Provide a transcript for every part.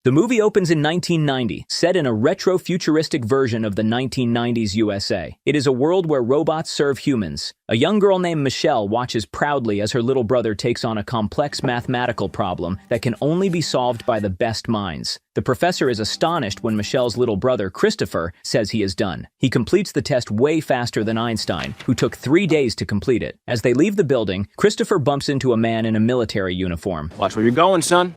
The movie opens in 1990, set in a retro-futuristic version of the 1990s USA. It is a world where robots serve humans. A young girl named Michelle watches proudly as her little brother takes on a complex mathematical problem that can only be solved by the best minds. The professor is astonished when Michelle's little brother, Christopher, says he is done. He completes the test way faster than Einstein, who took 3 days to complete it. As they leave the building, Christopher bumps into a man in a military uniform. Watch where you're going, son.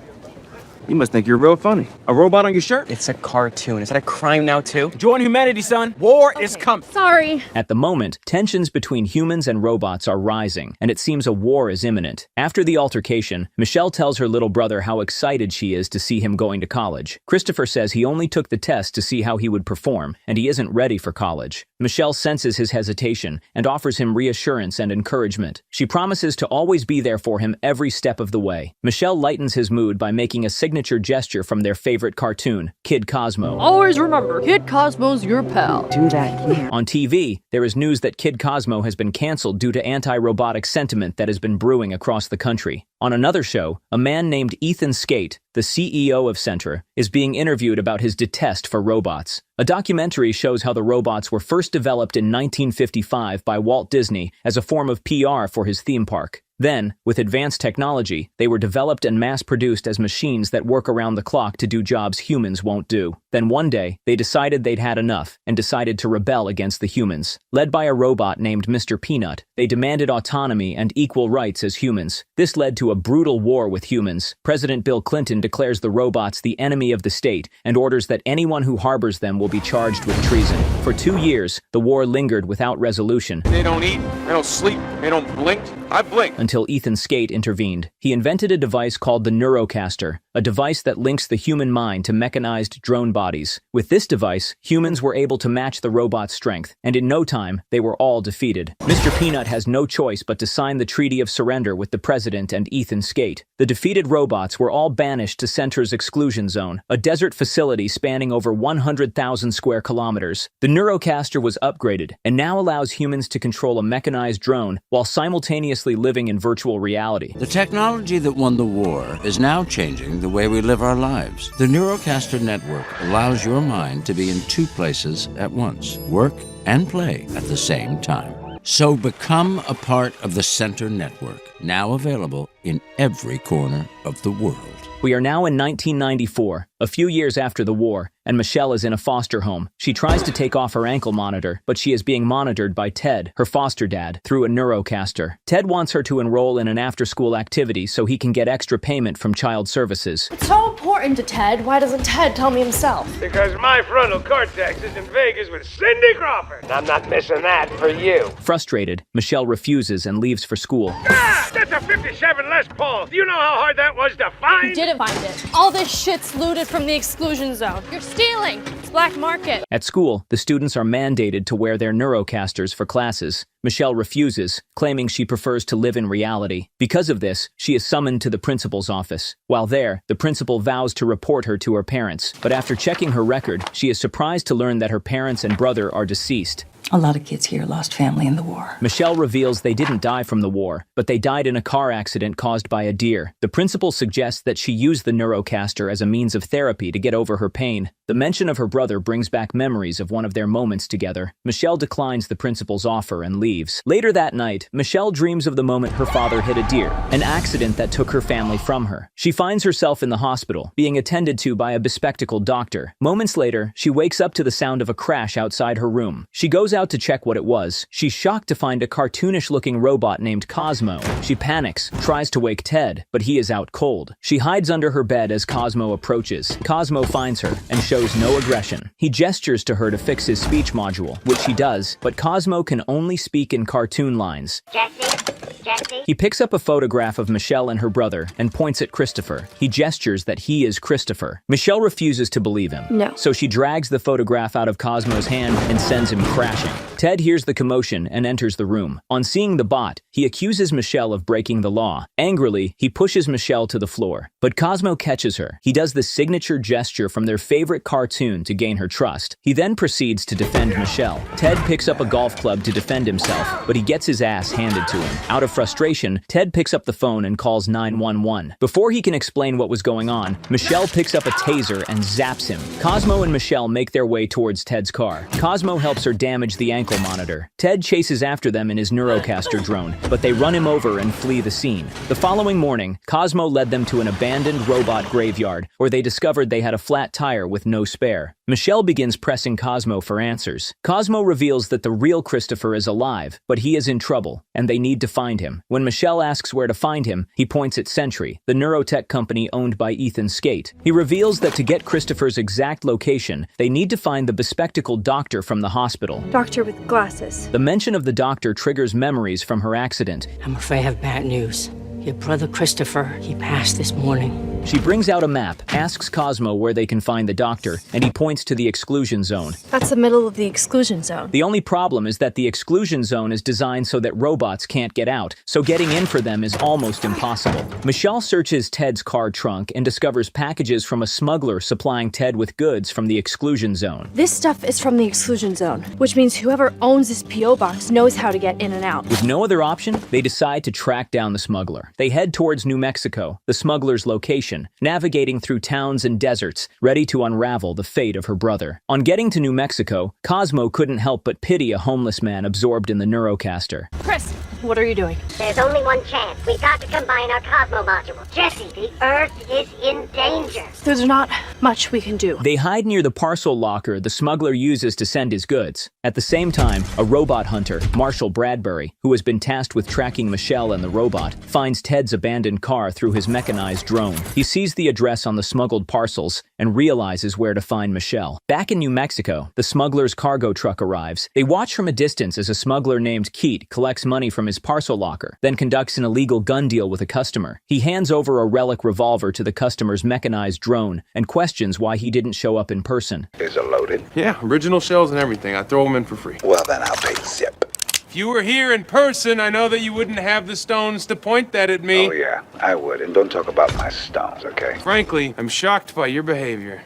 You must think you're real funny. A robot on your shirt? It's a cartoon. Is that a crime now, too? Join humanity, son. War is coming. Sorry. At the moment, tensions between humans and robots are rising, and it seems a war is imminent. After the altercation, Michelle tells her little brother how excited she is to see him going to college. Christopher says he only took the test to see how he would perform, and he isn't ready for college. Michelle senses his hesitation and offers him reassurance and encouragement. She promises to always be there for him every step of the way. Michelle lightens his mood by making a signature gesture from their favorite cartoon, Kid Cosmo. Always remember, Kid Cosmo's your pal. Do that here. On TV, there is news that Kid Cosmo has been canceled due to anti-robotic sentiment that has been brewing across the country. On another show, a man named Ethan Skate, the CEO of Centra, is being interviewed about his detest for robots. A documentary shows how the robots were first developed in 1955 by Walt Disney as a form of PR for his theme park. Then, with advanced technology, they were developed and mass-produced as machines that work around the clock to do jobs humans won't do. Then one day, they decided they'd had enough and decided to rebel against the humans. Led by a robot named Mr. Peanut, they demanded autonomy and equal rights as humans. This led to a brutal war with humans. President Bill Clinton declares the robots the enemy of the state and orders that anyone who harbors them will be charged with treason. For 2 years, the war lingered without resolution. They don't eat, they don't sleep, they don't blink. I blink. Until Ethan Skate intervened. He invented a device called the Neurocaster, a device that links the human mind to mechanized drone bodies. With this device, humans were able to match the robot's strength, and in no time, they were all defeated. Mr. Peanut has no choice but to sign the Treaty of Surrender with the President and Ethan Skate. The defeated robots were all banished to Centra's exclusion zone, a desert facility spanning over 100,000 square kilometers. The Neurocaster was upgraded, and now allows humans to control a mechanized drone while simultaneously living in virtual reality. The technology that won the war is now changing the way we live our lives. The Neurocaster network allows your mind to be in 2 places at once, work and play at the same time. So become a part of the Center Network, now available in every corner of the world. We are now in 1994, a few years after the war, and Michelle is in a foster home. She tries to take off her ankle monitor, but she is being monitored by Ted, her foster dad, through a Neurocaster. Ted wants her to enroll in an after-school activity so he can get extra payment from child services. It's so important to Ted. Why doesn't Ted tell me himself? Because my frontal cortex is in Vegas with Cindy Crawford. I'm not missing that for you. Frustrated, Michelle refuses and leaves for school. Ah! That's a 57 Les Paul. Do you know how hard that was to find? You didn't find it. All this shit's looted from the exclusion zone. You're stealing. It's black market. At school, the students are mandated to wear their Neurocasters for classes. Michelle refuses, claiming she prefers to live in reality. Because of this, she is summoned to the principal's office. While there, the principal vows to report her to her parents. But after checking her record, she is surprised to learn that her parents and brother are deceased. A lot of kids here lost family in the war. Michelle reveals they didn't die from the war, but they died in a car accident caused by a deer. The principal suggests that she use the Neurocaster as a means of therapy to get over her pain. The mention of her brother brings back memories of one of their moments together. Michelle declines the principal's offer and leaves. Later that night, Michelle dreams of the moment her father hit a deer, an accident that took her family from her. She finds herself in the hospital, being attended to by a bespectacled doctor. Moments later, she wakes up to the sound of a crash outside her room. She goes out to check what it was. She's shocked to find a cartoonish-looking robot named Cosmo. She panics, tries to wake Ted, but he is out cold. She hides under her bed as Cosmo approaches. Cosmo finds her and shows no aggression. He gestures to her to fix his speech module, which he does, but Cosmo can only speak in cartoon lines. Jesse? He picks up a photograph of Michelle and her brother and points at Christopher. He gestures that he is Christopher. Michelle refuses to believe him. No. So she drags the photograph out of Cosmo's hand and sends him crashing. Ted hears the commotion and enters the room. On seeing the bot, he accuses Michelle of breaking the law. Angrily, he pushes Michelle to the floor. But Cosmo catches her. He does the signature gesture from their favorite cartoon to gain her trust. He then proceeds to defend Michelle. Ted picks up a golf club to defend himself, but he gets his ass handed to him. Out of frustration, Ted picks up the phone and calls 911. Before he can explain what was going on, Michelle picks up a taser and zaps him. Cosmo and Michelle make their way towards Ted's car. Cosmo helps her damage the ankle monitor. Ted chases after them in his Neurocaster drone, but they run him over and flee the scene. The following morning, Cosmo led them to an abandoned robot graveyard, where they discovered they had a flat tire with no spare. Michelle begins pressing Cosmo for answers. Cosmo reveals that the real Christopher is alive, but he is in trouble, and they need to find him. When Michelle asks where to find him, he points at Sentry, the neurotech company owned by Ethan Skate. He reveals that to get Christopher's exact location, they need to find the bespectacled doctor from the hospital. Doctor with glasses. The mention of the doctor triggers memories from her accident. I'm afraid I have bad news. Your brother Christopher, he passed this morning. She brings out a map, asks Cosmo where they can find the doctor, and he points to the exclusion zone. That's the middle of the exclusion zone. The only problem is that the exclusion zone is designed so that robots can't get out, so getting in for them is almost impossible. Michelle searches Ted's car trunk and discovers packages from a smuggler supplying Ted with goods from the exclusion zone. This stuff is from the exclusion zone, which means whoever owns this P.O. box knows how to get in and out. With no other option, they decide to track down the smuggler. They head towards New Mexico, the smuggler's location, navigating through towns and deserts, ready to unravel the fate of her brother. On getting to New Mexico, Cosmo couldn't help but pity a homeless man absorbed in the Neurocaster. Chris, what are you doing? There's only one chance. We've got to combine our Cosmo module. Jesse, the Earth is in danger. There's not much we can do. They hide near the parcel locker the smuggler uses to send his goods. At the same time, a robot hunter, Marshall Bradbury, who has been tasked with tracking Michelle and the robot, finds Ted's abandoned car through his mechanized drone. He sees the address on the smuggled parcels and realizes where to find Michelle. Back in New Mexico, the smuggler's cargo truck arrives. They watch from a distance as a smuggler named Keat collects money from his parcel locker, then conducts an illegal gun deal with a customer. He hands over a relic revolver to the customer's mechanized drone and questions why he didn't show up in person. Is it loaded? Yeah, original shells and everything. I throw them in for free. Well, then I'll pay zip. If you were here in person, I know that you wouldn't have the stones to point that at me. Oh, yeah, I would. And don't talk about my stones, okay? Frankly, I'm shocked by your behavior.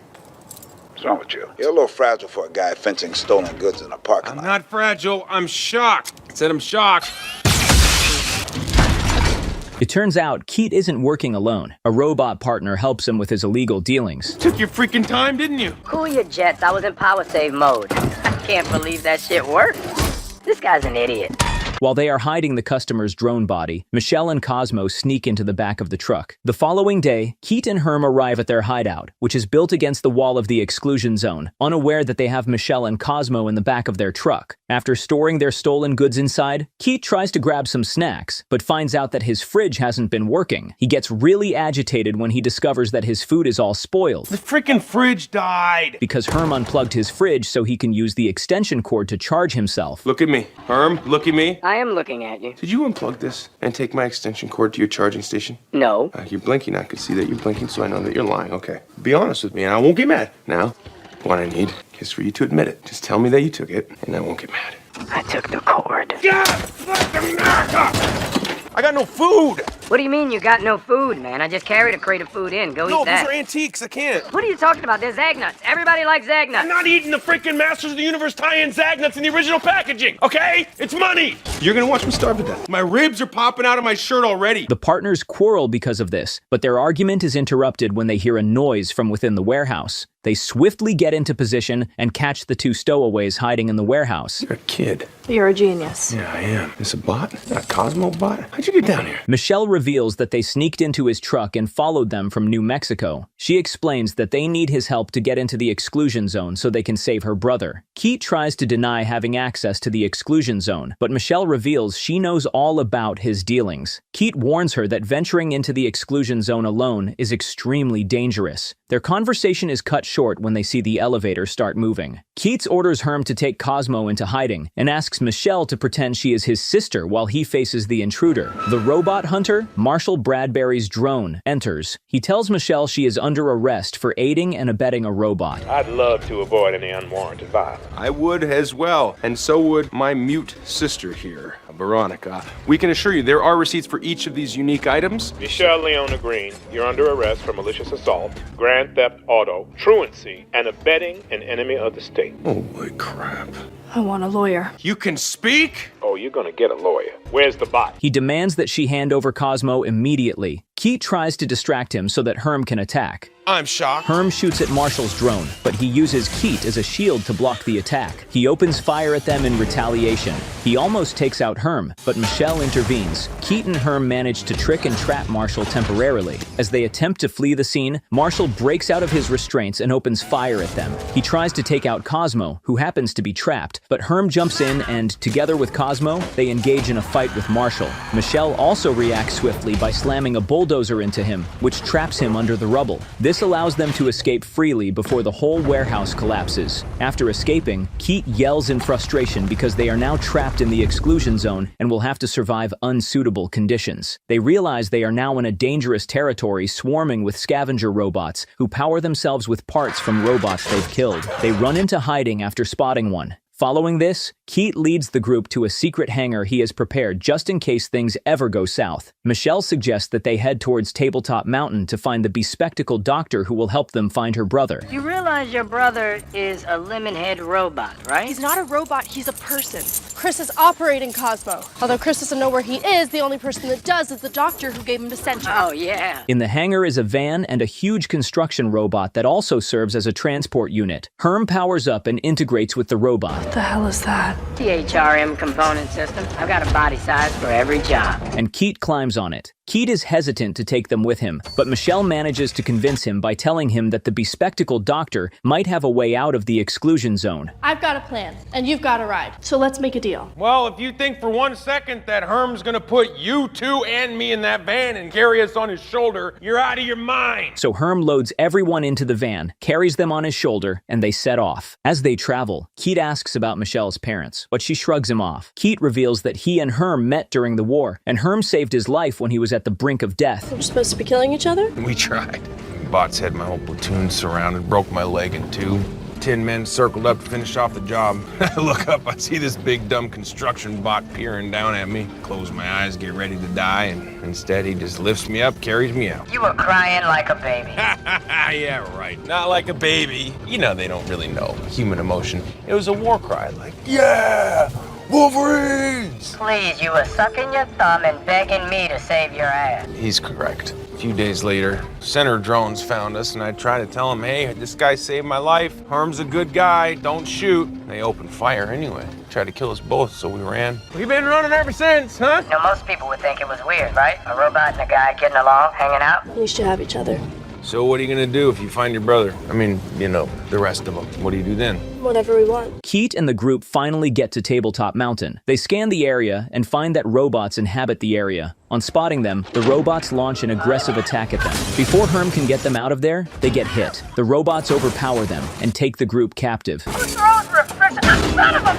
What's wrong with you? You're a little fragile for a guy fencing stolen goods in a parking lot. I'm not fragile. I'm shocked. I said I'm shocked. It turns out Keat isn't working alone. A robot partner helps him with his illegal dealings. Took your freaking time, didn't you? Cool your jets. I was in power save mode. I can't believe that shit worked. This guy's an idiot. While they are hiding the customer's drone body, Michelle and Cosmo sneak into the back of the truck. The following day, Keat and Herm arrive at their hideout, which is built against the wall of the exclusion zone, unaware that they have Michelle and Cosmo in the back of their truck. After storing their stolen goods inside, Keat tries to grab some snacks, but finds out that his fridge hasn't been working. He gets really agitated when he discovers that his food is all spoiled. The freaking fridge died! Because Herm unplugged his fridge so he can use the extension cord to charge himself. Look at me. Herm, look at me. I am looking at you. Did you unplug this and take my extension cord to your charging station? No. You're blinking. I could see that you're blinking, so I know that you're lying. Okay. Be honest with me, and I won't get mad. Now, what I need is for you to admit it. Just tell me that you took it, and I won't get mad. I took the cord. God! Fucking America! I got no food! What do you mean you got no food, man? I just carried a crate of food in. Go eat that. No, these are antiques. I can't. What are you talking about? They're Zagnuts. Everybody likes Zagnuts. I'm not eating the freaking Masters of the Universe tie-in Zagnuts in the original packaging, okay? It's money! You're gonna watch me starve to death. My ribs are popping out of my shirt already. The partners quarrel because of this, but their argument is interrupted when they hear a noise from within the warehouse. They swiftly get into position and catch the two stowaways hiding in the warehouse. You're a kid. You're a genius. Yeah, I am. It's a bot? A Cosmo bot? How'd you get down here? Michelle reveals that they sneaked into his truck and followed them from New Mexico. She explains that they need his help to get into the exclusion zone so they can save her brother. Keat tries to deny having access to the exclusion zone, but Michelle reveals she knows all about his dealings. Keat warns her that venturing into the exclusion zone alone is extremely dangerous. Their conversation is cut short when they see the elevator start moving. Keats orders Herm to take Cosmo into hiding and asks Michelle to pretend she is his sister while he faces the intruder. The robot hunter, Marshall Bradbury's drone, enters. He tells Michelle she is under arrest for aiding and abetting a robot. I'd love to avoid any unwarranted violence. I would as well, and so would my mute sister here, Veronica. We can assure you there are receipts for each of these unique items. Michelle Leona Green, you're under arrest for malicious assault, grand theft auto, truancy, and abetting an enemy of the state. Holy crap. I want a lawyer. You can speak? Oh, you're gonna get a lawyer. Where's the bot? He demands that she hand over Cosmo immediately. Keat tries to distract him so that Herm can attack. I'm shocked. Herm shoots at Marshall's drone, but he uses Keat as a shield to block the attack. He opens fire at them in retaliation. He almost takes out Herm, but Michelle intervenes. Keat and Herm manage to trick and trap Marshall temporarily. As they attempt to flee the scene, Marshall breaks out of his restraints and opens fire at them. He tries to take out Cosmo, who happens to be trapped, but Herm jumps in and, together with Cosmo, they engage in a fight with Marshall. Michelle also reacts swiftly by slamming a bulldozer into him, which traps him under the rubble. This allows them to escape freely before the whole warehouse collapses. After escaping, Keat yells in frustration because they are now trapped in the exclusion zone and will have to survive unsuitable conditions. They realize they are now in a dangerous territory swarming with scavenger robots who power themselves with parts from robots they've killed. They run into hiding after spotting one. Following this, Keat leads the group to a secret hangar he has prepared just in case things ever go south. Michelle suggests that they head towards Tabletop Mountain to find the bespectacled doctor who will help them find her brother. You realize your brother is a lemon-head robot, right? He's not a robot, he's a person. Chris is operating Cosmo. Although Chris doesn't know where he is, the only person that does is the doctor who gave him to Centra. Oh, yeah. In the hangar is a van and a huge construction robot that also serves as a transport unit. Herm powers up and integrates with the robot. What the hell is that? THRM component system. I've got a body size for every job. And Keat climbs on it. Keat is hesitant to take them with him, but Michelle manages to convince him by telling him that the bespectacled doctor might have a way out of the exclusion zone. I've got a plan, and you've got a ride. So let's make a deal. Well, if you think for 1 second that Herm's gonna put you two and me in that van and carry us on his shoulder, you're out of your mind. So Herm loads everyone into the van, carries them on his shoulder, and they set off. As they travel, Keat asks about Michelle's parents, but she shrugs him off. Keat reveals that he and Herm met during the war, and Herm saved his life when he was at the brink of death. We're supposed to be killing each other? We tried. Bots had my whole platoon surrounded, broke my leg in two. 10 men circled up to finish off the job. I look up, I see this big dumb construction bot peering down at me. Close my eyes, get ready to die, and instead he just lifts me up, carries me out. You were crying like a baby. Yeah, right. Not like a baby. You know they don't really know human emotion. It was a war cry, like, yeah! Wolverines! Please, you were sucking your thumb and begging me to save your ass. He's correct. A few days later, center drones found us, and I tried to tell them, hey, this guy saved my life. Herm's a good guy, don't shoot. They opened fire anyway. Tried to kill us both, so we ran. We've been running ever since, huh? You know, most people would think it was weird, right? A robot and a guy getting along, hanging out. You should have each other. So what are you gonna do if you find your brother? I mean, you know, the rest of them. What do you do then? Whatever we want. Keat and the group finally get to Tabletop Mountain. They scan the area and find that robots inhabit the area. On spotting them, the robots launch an aggressive attack at them. Before Herm can get them out of there, they get hit. The robots overpower them and take the group captive. Who's wrong for a person? Son of a...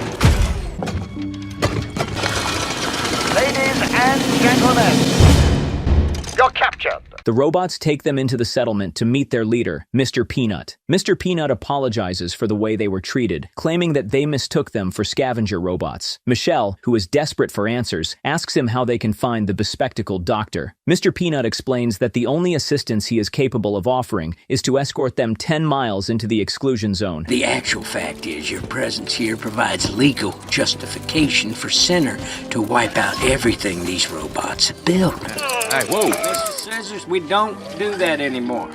Ladies and gentlemen, you're captured. The robots take them into the settlement to meet their leader, Mr. Peanut. Mr. Peanut apologizes for the way they were treated, claiming that they mistook them for scavenger robots. Michelle, who is desperate for answers, asks him how they can find the bespectacled doctor. Mr. Peanut explains that the only assistance he is capable of offering is to escort them 10 miles into the exclusion zone. The actual fact is your presence here provides legal justification for Center to wipe out everything these robots have built. Hey, whoa. Mr. Scissors, we don't do that anymore.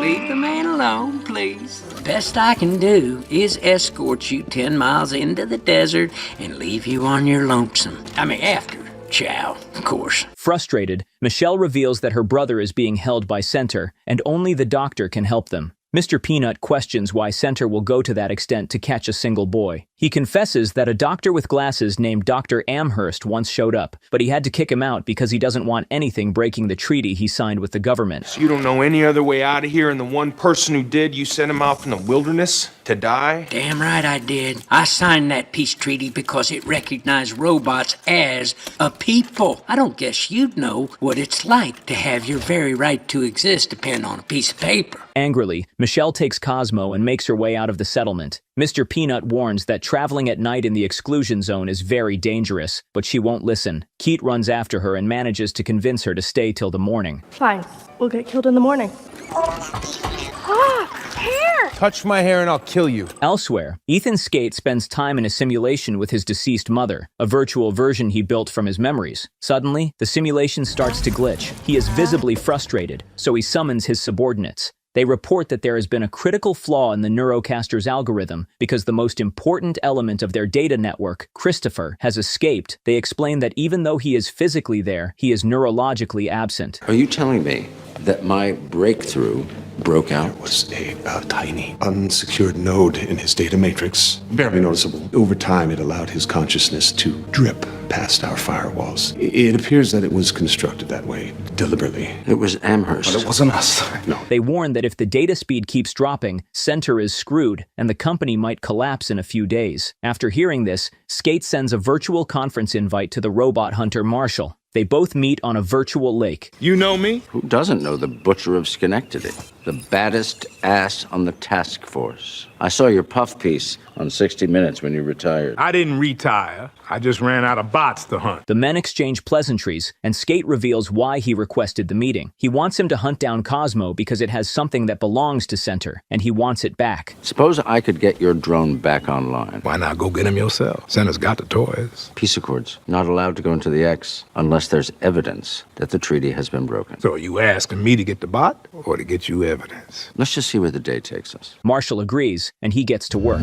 Leave the man alone, please. The best I can do is escort you 10 miles into the desert and leave you on your lonesome. I mean, after chow, of course. Frustrated, Michelle reveals that her brother is being held by Center, and only the doctor can help them. Mr. Peanut questions why Center will go to that extent to catch a single boy. He confesses that a doctor with glasses named Dr. Amherst once showed up, but he had to kick him out because he doesn't want anything breaking the treaty he signed with the government. So you don't know any other way out of here, and the one person who did, you sent him off in the wilderness to die? Damn right I did. I signed that peace treaty because it recognized robots as a people. I don't guess you'd know what it's like to have your very right to exist depend on a piece of paper. Angrily, Michelle takes Cosmo and makes her way out of the settlement. Mr. Peanut warns that traveling at night in the exclusion zone is very dangerous, but she won't listen. Keat runs after her and manages to convince her to stay till the morning. Fine. We'll get killed in the morning. Ah, hair! touch my hair and I'll kill you. Elsewhere, Ethan Skate spends time in a simulation with his deceased mother, a virtual version he built from his memories. Suddenly, the simulation starts to glitch. He is visibly frustrated, so he summons his subordinates. They report that there has been a critical flaw in the Neurocaster's algorithm because the most important element of their data network, Christopher, has escaped. They explain that even though he is physically there, he is neurologically absent. Are you telling me that my breakthrough broke out? There was a tiny, unsecured node in his data matrix, barely noticeable. Over time, it allowed his consciousness to drip past our firewalls. It appears that it was constructed that way, deliberately. It was Amherst. But it wasn't us. No. They warn that if the data speed keeps dropping, Center is screwed, and the company might collapse in a few days. After hearing this, Skate sends a virtual conference invite to the robot hunter Marshall. They both meet on a virtual lake. You know me? Who doesn't know the Butcher of Schenectady? The baddest ass on the task force. I saw your puff piece on 60 Minutes when you retired. I didn't retire. I just ran out of bots to hunt. The men exchange pleasantries, and Skate reveals why he requested the meeting. He wants him to hunt down Cosmo because it has something that belongs to Center, and he wants it back. Suppose I could get your drone back online. Why not go get him yourself? Center's got the toys. Peace Accords. Not allowed to go into the X unless there's evidence that the treaty has been broken. So are you asking me to get the bot or to get you evidence? Let's just see where the day takes us. Marshall agrees, and he gets to work.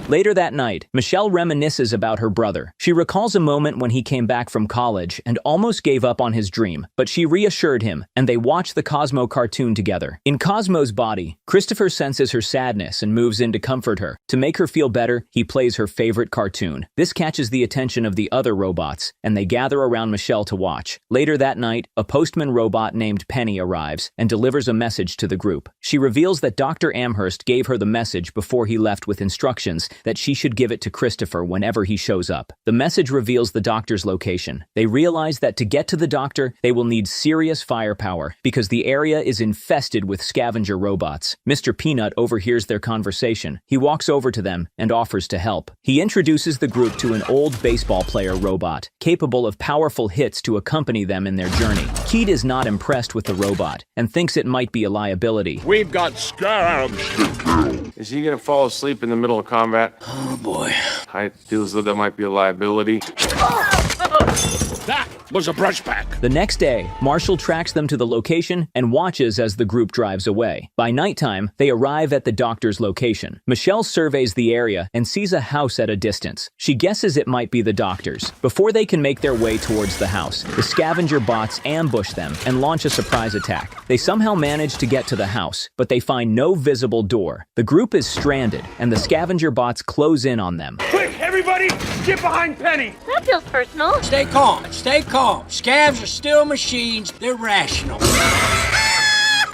Later that night, Michelle reminisces about her brother. She recalls a moment when he came back from college and almost gave up on his dream, but she reassured him, and they watch the Cosmo cartoon together. In Cosmo's body, Christopher senses her sadness and moves in to comfort her. To make her feel better, he plays her favorite cartoon. This catches the attention of the other robots, and they gather around Michelle to watch. Later that night, a postman robot named Penny arrives and delivers a message to the group. She reveals that Dr. Amherst gave her the message before he left with instructions that she should give it to Christopher whenever he shows up. The message reveals the doctor's location. They realize that to get to the doctor, they will need serious firepower because the area is infested with scavenger robots. Mr. Peanut overhears their conversation. He walks over to them and offers to help. He introduces the group to an old baseball player robot, capable of powerful hits to accompany them in their journey. Keith is not impressed with the robot and thinks it might be a liability. We've got scabs. Is he gonna fall asleep in the middle of combat? Oh boy. I feel as though that might be a liability. That was a brush pack. The next day, Marshall tracks them to the location and watches as the group drives away. By nighttime, they arrive at the doctor's location. Michelle surveys the area and sees a house at a distance. She guesses it might be the doctor's. Before they can make their way towards the house, the scavenger bots ambush them and launch a surprise attack. They somehow manage to get to the house, but they find no visible door. The group is stranded, and the scavenger bots close in on them. Quick, everybody, get behind Penny. That feels personal. Stay calm. Stay calm. Scavs are still machines. They're rational.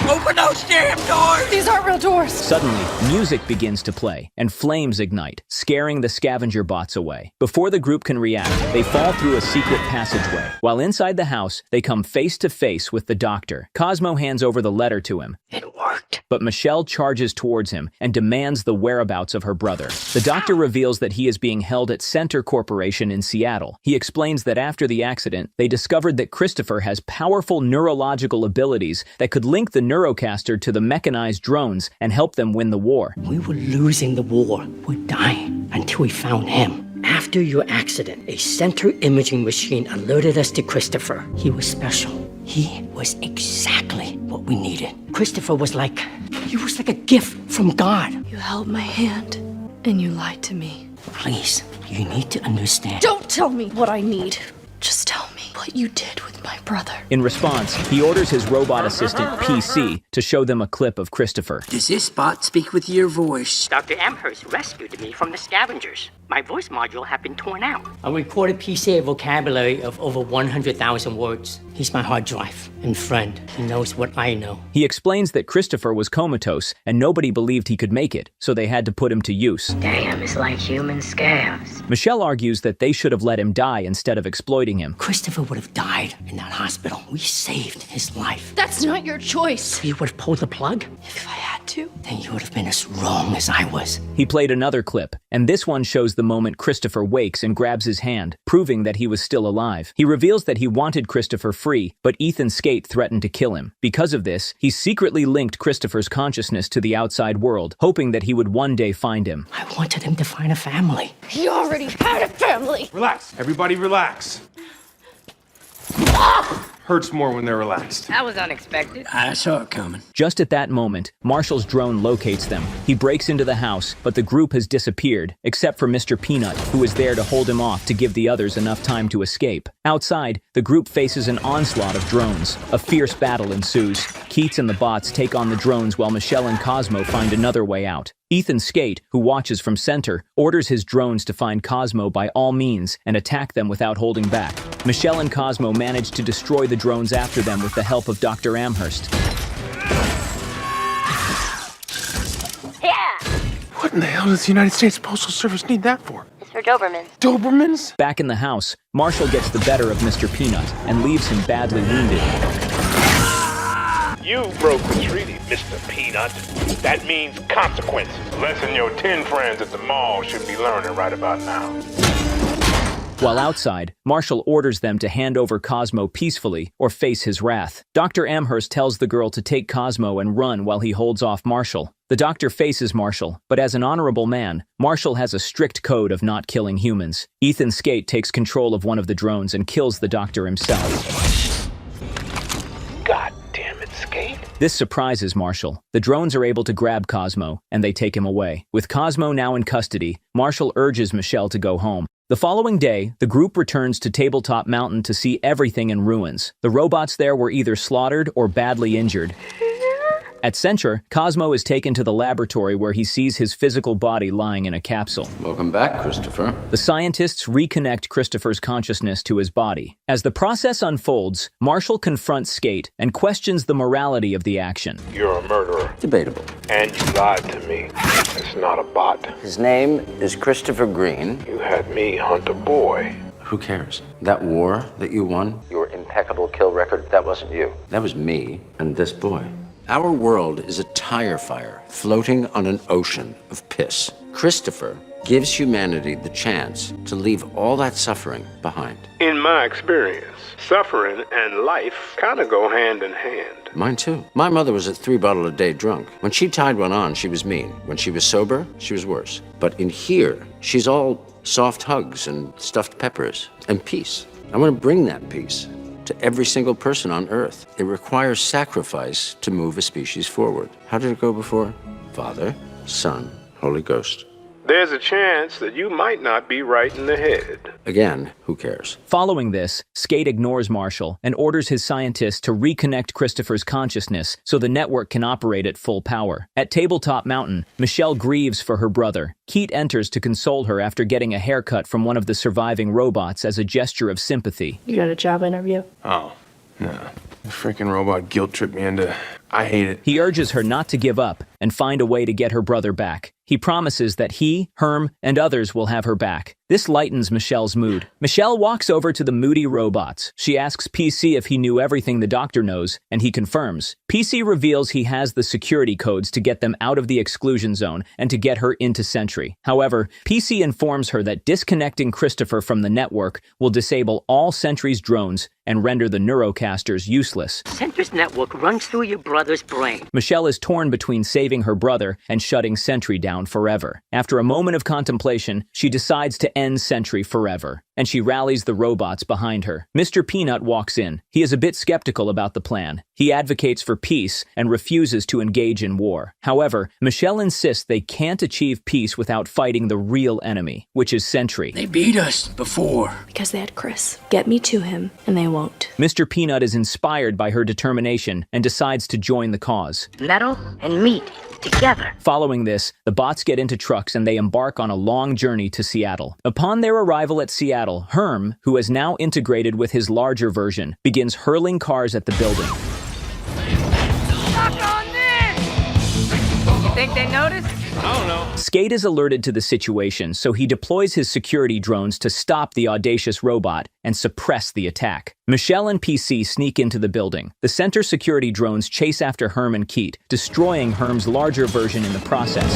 Open those damn doors! These aren't real doors. Suddenly, music begins to play, and flames ignite, scaring the scavenger bots away. Before the group can react, they fall through a secret passageway. While inside the house, they come face to face with the doctor. Cosmo hands over the letter to him. It worked. But Michelle charges towards him and demands the whereabouts of her brother. The doctor reveals that he is being held at Center Corporation in Seattle. He explains that after the accident, they discovered that Christopher has powerful neurological abilities that could link the Neurocaster to the mechanized drones and help them win the war. We were losing the war. We're dying until we found him. After your accident, a Center imaging machine alerted us to Christopher. He was special. He was exactly what we needed. Christopher was like a gift from God. You held my hand, and you lied to me. Please, you need to understand. Don't tell me what I need. Just tell me what you did with my brother. In response, he orders his robot assistant, PC, to show them a clip of Christopher. Does this bot speak with your voice? Dr. Amherst rescued me from the scavengers. My voice module had been torn out. I recorded PC a vocabulary of over 100,000 words. He's my hard drive and friend. He knows what I know. He explains that Christopher was comatose and nobody believed he could make it, so they had to put him to use. Damn, it's like human scavs. Michelle argues that they should have let him die instead of exploiting him. Christopher would have died in that hospital. We saved his life. That's not your choice. You would have pulled the plug? If I had to. too? Then you would have been as wrong as I was. He played another clip, and this one shows the moment Christopher wakes and grabs his hand, proving that he was still alive. He reveals that he wanted Christopher free, but Ethan Skate threatened to kill him. Because of this, he secretly linked Christopher's consciousness to the outside world, hoping that he would one day find him. I wanted him to find a family. He already had a family. Relax. Everybody relax. Hurts more when they're relaxed. That was unexpected. I saw it coming. Just at that moment, Marshall's drone locates them. He breaks into the house, but the group has disappeared, except for Mr. Peanut, who is there to hold him off to give the others enough time to escape. Outside, the group faces an onslaught of drones. A fierce battle ensues. Keats and the bots take on the drones while Michelle and Cosmo find another way out. Ethan Skate, who watches from center, orders his drones to find Cosmo by all means and attack them without holding back. Michelle and Cosmo manage to destroy the drones after them with the help of Dr. Amherst. Yeah! What in the hell does the United States Postal Service need that for? It's for Dobermans. Dobermans? Back in the house, Marshall gets the better of Mr. Peanut and leaves him badly wounded. You broke the treaty, Mr. Peanut. That means consequences. Lesson your 10 friends at the mall should be learning right about now. While outside, Marshall orders them to hand over Cosmo peacefully or face his wrath. Dr. Amherst tells the girl to take Cosmo and run while he holds off Marshall. The doctor faces Marshall, but as an honorable man, Marshall has a strict code of not killing humans. Ethan Skate takes control of one of the drones and kills the doctor himself. God damn it, Skate. This surprises Marshall. The drones are able to grab Cosmo, and they take him away. With Cosmo now in custody, Marshall urges Michelle to go home. The following day, the group returns to Tabletop Mountain to see everything in ruins. The robots there were either slaughtered or badly injured. At Centra, Cosmo is taken to the laboratory where he sees his physical body lying in a capsule. Welcome back, Christopher. The scientists reconnect Christopher's consciousness to his body. As the process unfolds, Marshall confronts Skate and questions the morality of the action. You're a murderer. Debatable. And you lied to me. It's not a bot. His name is Christopher Green. You had me hunt a boy. Who cares? That war that you won, your impeccable kill record, that wasn't you. That was me and this boy. Our world is a tire fire floating on an ocean of piss. Christopher gives humanity the chance to leave all that suffering behind. In my experience, suffering and life kind of go hand in hand. Mine too. My mother was a 3-bottle-a-day drunk. When she tied one on, she was mean. When she was sober, she was worse. But in here, she's all soft hugs and stuffed peppers and peace. I want to bring that peace to every single person on Earth. It requires sacrifice to move a species forward. How did it go before? Father, Son, Holy Ghost. There's a chance that you might not be right in the head. Again, who cares? Following this, Skate ignores Marshall and orders his scientists to reconnect Christopher's consciousness so the network can operate at full power. At Tabletop Mountain, Michelle grieves for her brother. Keat enters to console her after getting a haircut from one of the surviving robots as a gesture of sympathy. You got a job interview? Oh, no. The freaking robot guilt tripped me into... I hate it. He urges her not to give up and find a way to get her brother back. He promises that he, Herm, and others will have her back. This lightens Michelle's mood. Michelle walks over to the moody robots. She asks PC if he knew everything the doctor knows, and he confirms. PC reveals he has the security codes to get them out of the exclusion zone and to get her into Sentry. However, PC informs her that disconnecting Christopher from the network will disable all Sentry's drones and render the Neurocasters useless. Sentry's network runs through your brother's brain. Michelle is torn between saving her brother and shutting Sentry down forever. After a moment of contemplation, she decides to end Sentry forever, and she rallies the robots behind her. Mr. Peanut walks in. He is a bit skeptical about the plan. He advocates for peace and refuses to engage in war. However, Michelle insists they can't achieve peace without fighting the real enemy, which is Sentry. They beat us before. Because they had Chris. Get me to him, and they won't. Mr. Peanut is inspired by her determination and decides to join the cause. Metal and meat together. Following this, the bots get into trucks and they embark on a long journey to Seattle. Upon their arrival at Seattle, Herm, who is now integrated with his larger version, begins hurling cars at the building. Suck on this! You think they noticed? I don't know. Skate is alerted to the situation, so he deploys his security drones to stop the audacious robot and suppress the attack. Michelle and PC sneak into the building. The center security drones chase after Herm and Keat, destroying Herm's larger version in the process.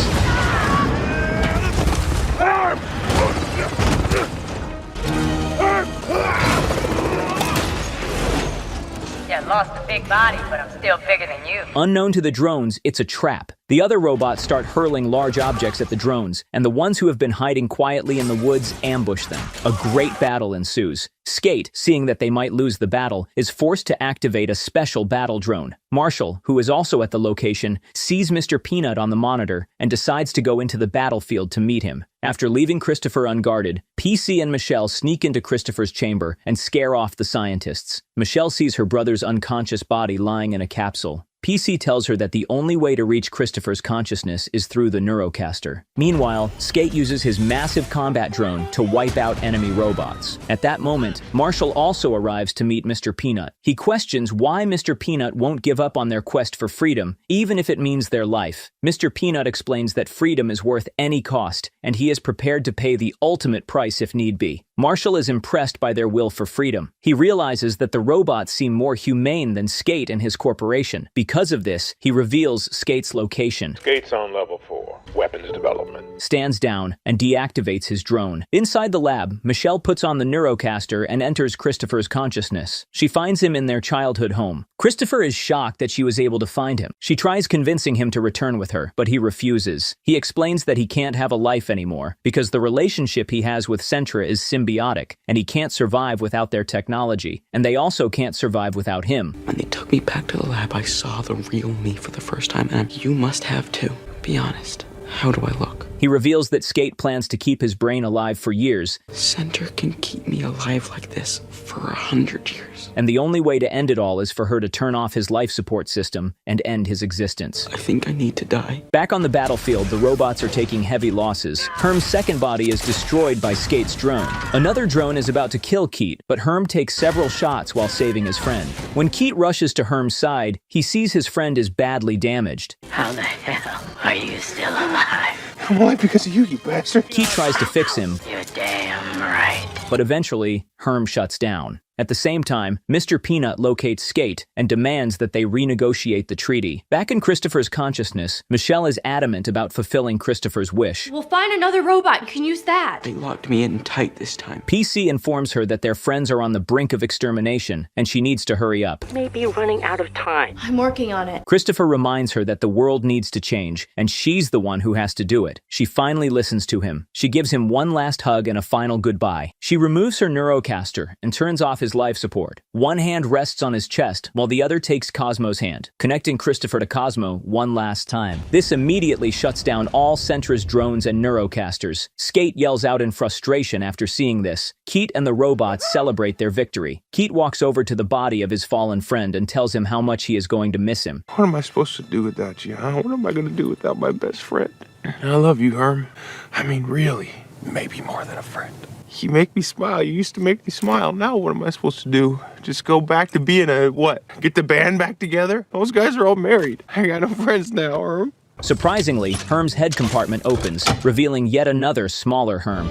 Yeah, lost a big body, but I'm still bigger than you. Unknown to the drones, it's a trap. The other robots start hurling large objects at the drones, and the ones who have been hiding quietly in the woods ambush them. A great battle ensues. Skate, seeing that they might lose the battle, is forced to activate a special battle drone. Marshall, who is also at the location, sees Mr. Peanut on the monitor and decides to go into the battlefield to meet him. After leaving Christopher unguarded, PC and Michelle sneak into Christopher's chamber and scare off the scientists. Michelle sees her brother's unconscious body lying in a capsule. PC tells her that the only way to reach Christopher's consciousness is through the Neurocaster. Meanwhile, Skate uses his massive combat drone to wipe out enemy robots. At that moment, Marshall also arrives to meet Mr. Peanut. He questions why Mr. Peanut won't give up on their quest for freedom, even if it means their life. Mr. Peanut explains that freedom is worth any cost, and he is prepared to pay the ultimate price if need be. Marshall is impressed by their will for freedom. He realizes that the robots seem more humane than Skate and his corporation. Because of this, he reveals Skate's location. Skate's on level 4, weapons development. Stands down and deactivates his drone. Inside the lab, Michelle puts on the Neurocaster and enters Christopher's consciousness. She finds him in their childhood home. Christopher is shocked that she was able to find him. She tries convincing him to return with her, but he refuses. He explains that he can't have a life anymore because the relationship he has with Centra is symbiotic, and he can't survive without their technology, and they also can't survive without him. When they took me back to the lab, I saw the real me for the first time, and you must have too. Be honest. How do I look? He reveals that Skate plans to keep his brain alive for years. Center can keep me alive like this for 100 years. And the only way to end it all is for her to turn off his life support system and end his existence. I think I need to die. Back on the battlefield, the robots are taking heavy losses. Herm's second body is destroyed by Skate's drone. Another drone is about to kill Keat, but Herm takes several shots while saving his friend. When Keat rushes to Herm's side, he sees his friend is badly damaged. How the hell are you still alive? I'm alive because of you, you bastard. Keat tries to fix him, You're damn right. but eventually, Herm shuts down. At the same time, Mr. Peanut locates Skate and demands that they renegotiate the treaty. Back in Christopher's consciousness, Michelle is adamant about fulfilling Christopher's wish. We'll find another robot. You can use that. They locked me in tight this time. PC informs her that their friends are on the brink of extermination, and she needs to hurry up. Maybe running out of time. I'm working on it. Christopher reminds her that the world needs to change, and she's the one who has to do it. She finally listens to him. She gives him one last hug and a final goodbye. She removes her Neurocaster and turns off his life support. One hand rests on his chest, while the other takes Cosmo's hand, connecting Christopher to Cosmo one last time. This immediately shuts down all Centra's drones and Neurocasters. Skate yells out in frustration after seeing this. Keat and the robots celebrate their victory. Keat walks over to the body of his fallen friend and tells him how much he is going to miss him. What am I supposed to do without you, huh? What am I going to do without my best friend? I love you, Herm. I mean, really, maybe more than a friend. You make me smile. You used to make me smile. Now what am I supposed to do? Just go back to being a what? Get the band back together? Those guys are all married. I got no friends now, Herm. Surprisingly, Herm's head compartment opens, revealing yet another smaller Herm.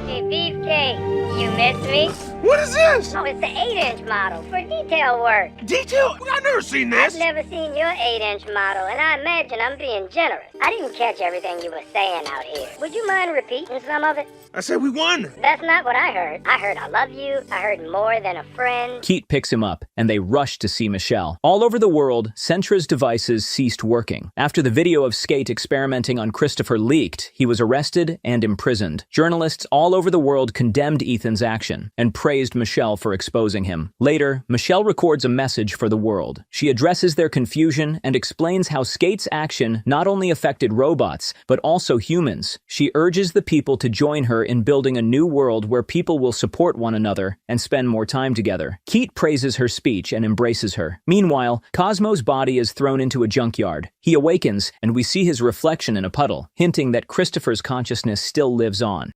Hey, Beefcake, you miss me? What is this? Oh, it's the 8-inch model for detail work. Detail? I've never seen this. I've never seen your 8-inch model, and I imagine I'm being generous. I didn't catch everything you were saying out here. Would you mind repeating some of it? I said we won. That's not what I heard. I heard I love you. I heard more than a friend. Keat picks him up, and they rush to see Michelle. All over the world, Centra's devices ceased working. After the video of Skate experimenting on Christopher leaked, he was arrested and imprisoned. Journalists all over the world condemned Ethan's action and praised Michelle for exposing him. Later, Michelle records a message for the world. She addresses their confusion and explains how Skate's action not only affected robots, but also humans. She urges the people to join her in building a new world where people will support one another and spend more time together. Keat praises her speech and embraces her. Meanwhile, Cosmo's body is thrown into a junkyard. He awakens, and we see his reflection in a puddle, hinting that Christopher's consciousness still lives on.